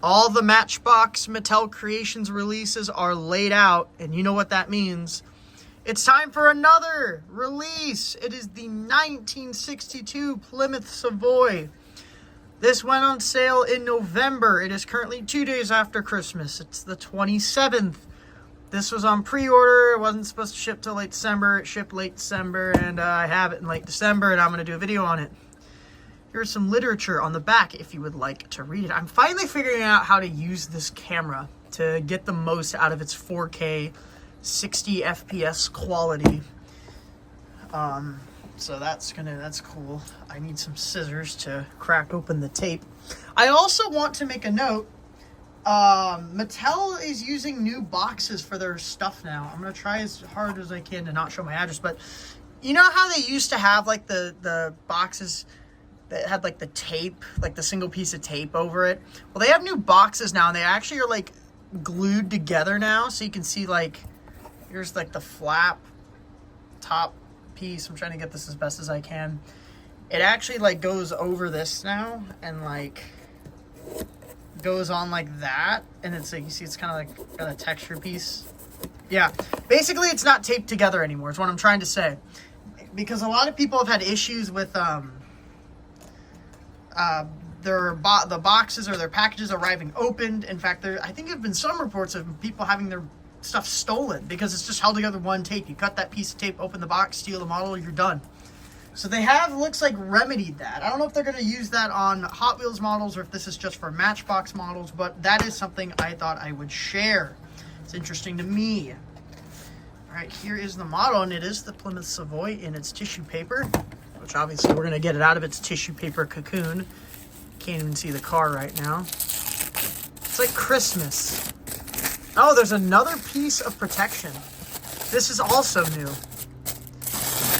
All the Matchbox Mattel Creations releases are laid out, and you know what that means. It's time for another release. It is the 1962 Plymouth Savoy. This went on sale in November. It is currently 2 days after Christmas. It's the 27th. This was on pre-order. It wasn't supposed to ship till late December. It shipped late December, and I have it in late December, and I'm going to do a video on it. Here's some literature on the back if you would like to read it. I'm finally figuring out how to use this camera to get the most out of its 4K 60 FPS quality. So that's cool. I need some scissors to crack open the tape. I also want to make a note. Mattel is using new boxes for their stuff now. I'm gonna try as hard as I can to not show my address, but you know how they used to have like the boxes that had like the tape, like the single piece of tape over it? Well, they have new boxes now, and they actually are like glued together now, so you can see like, here's like the flap top piece. I'm trying to get this as best as I can. It actually like goes over this now and like goes on like that, and it's like, you see it's kind of like got a texture piece. Yeah, basically it's not taped together anymore is what I'm trying to say, because a lot of people have had issues with the boxes or their packages arriving opened. In fact, I think there have been some reports of people having their stuff stolen because it's just held together one tape. You cut that piece of tape, open the box, steal the model, you're done. So they have, looks like, remedied that. I don't know if they're going to use that on Hot Wheels models or if this is just for Matchbox models, but that is something I thought I would share. It's interesting to me. All right, here is the model, and it is the Plymouth Savoy in its tissue paper, which obviously we're going to get it out of its tissue paper cocoon. Can't even see the car right now. It's like Christmas. Oh, there's another piece of protection. This is also new.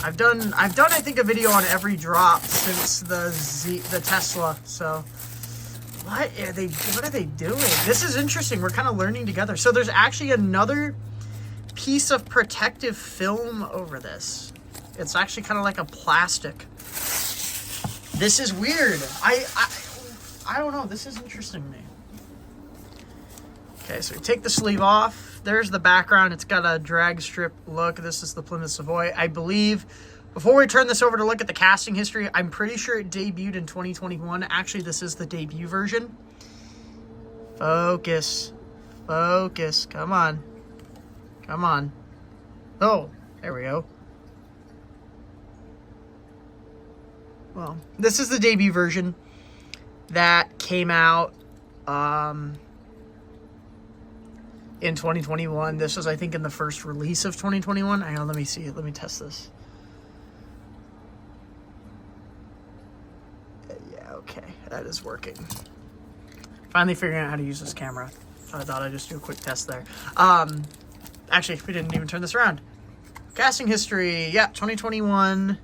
I've done I think a video on every drop since the Tesla. So what are they doing? This is interesting. We're kind of learning together. So there's actually another piece of protective film over this. It's actually kind of like a plastic. This is weird. I don't know. This is interesting to me. Okay, so we take the sleeve off. There's the background. It's got a drag strip look. This is the Plymouth Savoy. I believe, before we turn this over to look at the casting history, I'm pretty sure it debuted in 2021. Actually, this is the debut version. Focus. Focus. Come on. Come on. Oh, there we go. Well, this is the debut version that came out in 2021. This was, I think, in the first release of 2021. Hang on, let me see it. Let me test this. Yeah, okay. That is working. Finally figuring out how to use this camera. I thought I'd just do a quick test there. Actually, we didn't even turn this around. Casting history. Yeah, 2021.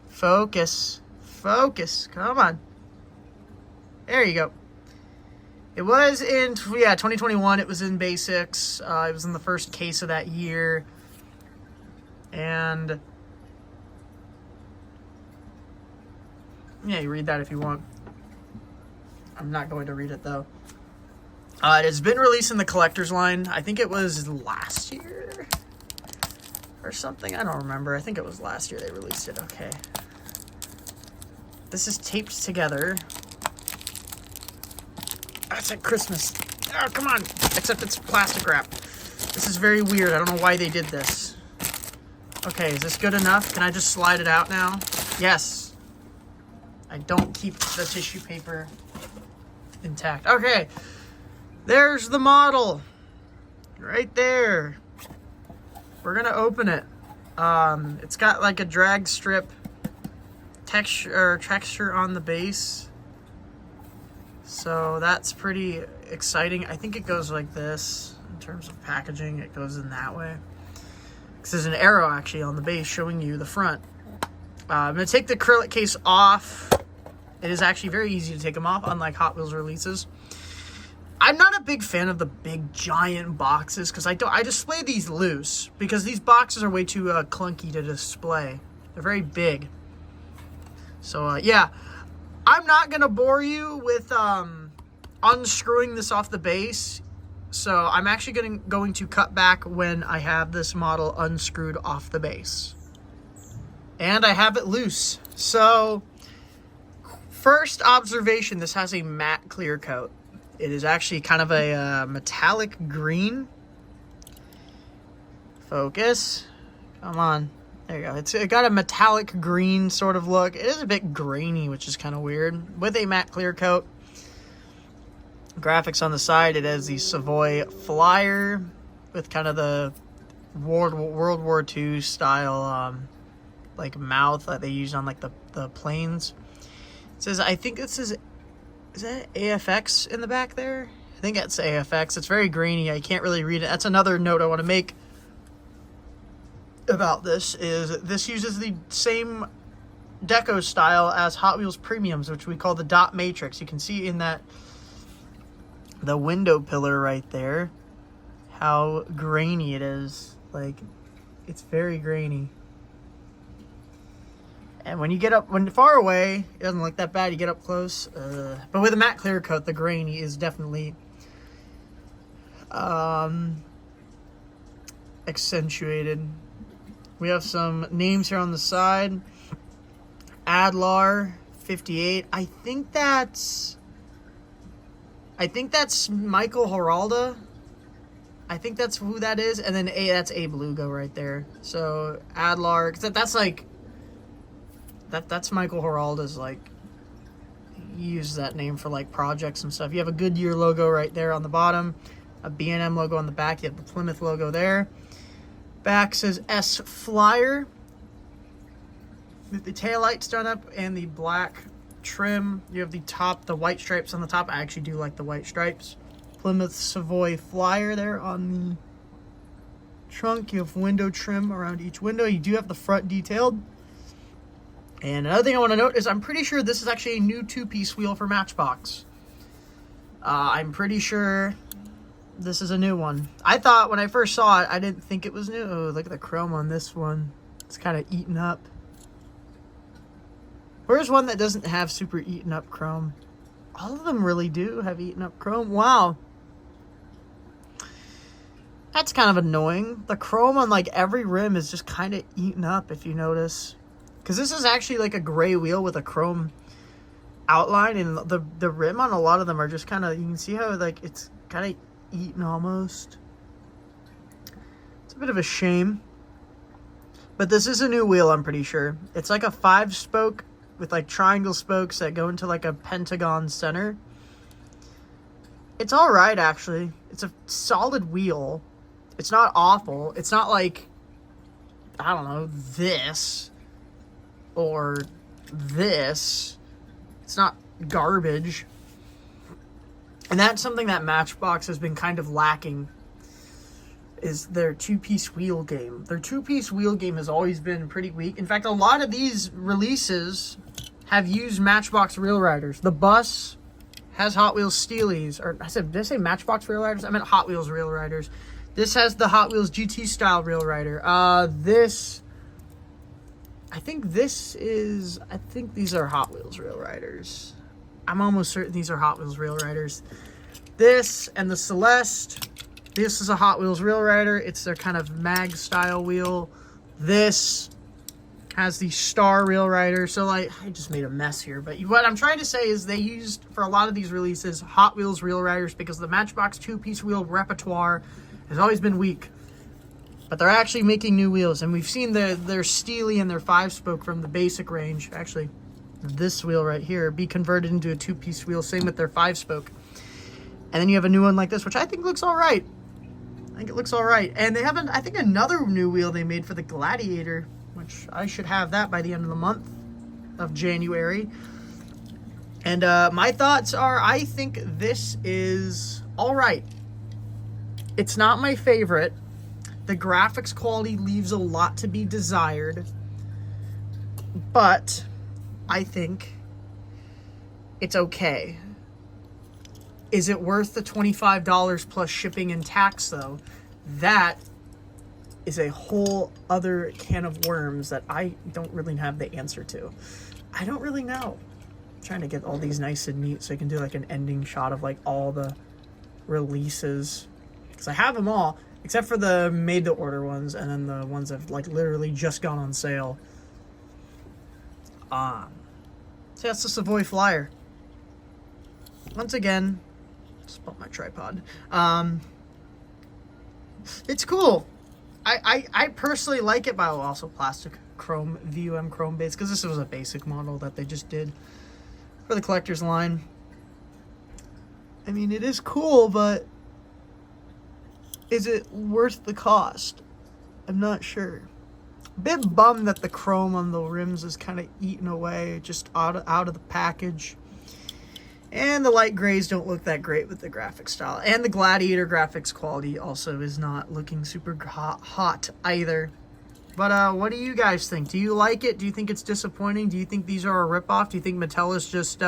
Focus. Focus. Come on. There you go. It was in, 2021. It was in basics. It was in the first case of that year. And yeah, you read that if you want. I'm not going to read it, though. It has been released in the collector's line. I think it was last year or something. I don't remember. I think it was last year they released it. Okay. This is taped together. That's like Christmas. Oh, come on. Except it's plastic wrap. This is very weird. I don't know why they did this. Okay, is this good enough? Can I just slide it out now? Yes. I don't keep the tissue paper intact. Okay. There's the model. Right there. We're going to open it. It's got like a drag strip texture on the base. So that's pretty exciting. I think it goes like this in terms of packaging. It goes in that way. Because there's an arrow actually on the base showing you the front. I'm going to take the acrylic case off. It is actually very easy to take them off, unlike Hot Wheels releases. I'm not a big fan of the big giant boxes because I display these loose because these boxes are way too clunky to display. They're very big. So yeah, I'm not gonna bore you with unscrewing this off the base. So I'm actually going to cut back when I have this model unscrewed off the base. And I have it loose. So, first observation, this has a matte clear coat. It is actually kind of a metallic green. Focus. Come on. There you go. It got a metallic green sort of look. It is a bit grainy, which is kind of weird. With a matte clear coat. Graphics on the side, it has the Savoy flyer with kind of the World War II style like mouth that they use on like the planes. It says, I think this is that AFX in the back there? I think that's AFX. It's very grainy. I can't really read it. That's another note I want to make about this, is this uses the same deco style as Hot Wheels Premiums, which we call the dot matrix. You can see in that the window pillar right there how grainy it is. Like, it's very grainy. And when you get up, when far away, it doesn't look that bad. You get up close. But with a matte clear coat, the grainy is definitely accentuated. We have some names here on the side. Adlar 58. I think that's Michael Horalda. I think that's who that is. And then that's Abe Lugo right there. So Adlar, cause that's like that's Michael Horalda's, like, he uses that name for like projects and stuff. You have a Goodyear logo right there on the bottom, a B&M logo on the back. You have the Plymouth logo there. Back says S Flyer. With the taillights done up and the black trim. You have the top, the white stripes on the top. I actually do like the white stripes. Plymouth Savoy Flyer there on the trunk. You have window trim around each window. You do have the front detailed. And another thing I want to note is I'm pretty sure this is actually a new two-piece wheel for Matchbox. I'm pretty sure this is a new one. I thought when I first saw it, I didn't think it was new. Oh, look at the chrome on this one. It's kind of eaten up. Where's one that doesn't have super eaten up chrome? All of them really do have eaten up chrome. Wow. That's kind of annoying. The chrome on like every rim is just kind of eaten up, if you notice. Because this is actually like a gray wheel with a chrome outline, and the rim on a lot of them are just kind of, you can see how like it's kind of eaten almost. It's a bit of a shame. But this is a new wheel, I'm pretty sure. It's like a 5-spoke with like triangle spokes that go into like a pentagon center. It's all right, actually. It's a solid wheel. It's not awful. It's not like, I don't know, this or this. It's not garbage. And that's something that Matchbox has been kind of lacking, is their two-piece wheel game. Their two-piece wheel game has always been pretty weak. In fact, a lot of these releases have used Matchbox Rail Riders. The bus has Hot Wheels Steelies. Or did I say Matchbox Rail Riders? I meant Hot Wheels Rail Riders. This has the Hot Wheels GT style Rail Rider. I think these are Hot Wheels Rail Riders. I'm almost certain these are Hot Wheels Rail Riders. This and the Celeste. This is a Hot Wheels Rail Rider. It's their kind of mag style wheel. This has the Star Rail Rider. So like, I just made a mess here. But what I'm trying to say is they used, for a lot of these releases, Hot Wheels Rail Riders because the Matchbox two-piece wheel repertoire has always been weak. But they're actually making new wheels. And we've seen their Steely and their 5-spoke from the basic range. Actually, this wheel right here be converted into a two-piece wheel. Same with their 5-spoke. And then you have a new one like this, which I think looks all right. I think it looks all right. And they have, I think, another new wheel they made for the Gladiator, which I should have that by the end of the month of January. And my thoughts are, I think this is all right. It's not my favorite. The graphics quality leaves a lot to be desired. But I think it's okay. Is it worth the $25 plus shipping and tax, though? That is a whole other can of worms that I don't really have the answer to. I don't really know. trying to get all these nice and neat so I can do like an ending shot of like all the releases, because I have them all except for the made to order ones, and then the ones that have like literally just gone on sale. So that's the Savoy Flyer. Once again, just bump my tripod. It's cool. I personally like it, but I'll also plastic chrome VUM chrome base, because this was a basic model that they just did for the collector's line. I mean, it is cool, but is it worth the cost? I'm not sure. A bit bummed that the chrome on the rims is kind of eaten away, just out of the package. And the light grays don't look that great with the graphic style. And the Gladiator graphics quality also is not looking super hot either. But what do you guys think? Do you like it? Do you think it's disappointing? Do you think these are a ripoff? Do you think Mattel is just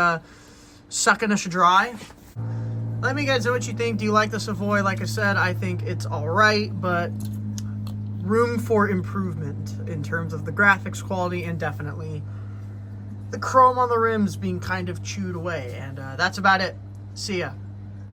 sucking us dry? Let me guys know what you think. Do you like the Savoy? Like I said, I think it's alright, but room for improvement in terms of the graphics quality, and definitely the chrome on the rims being kind of chewed away. And that's about it. See ya.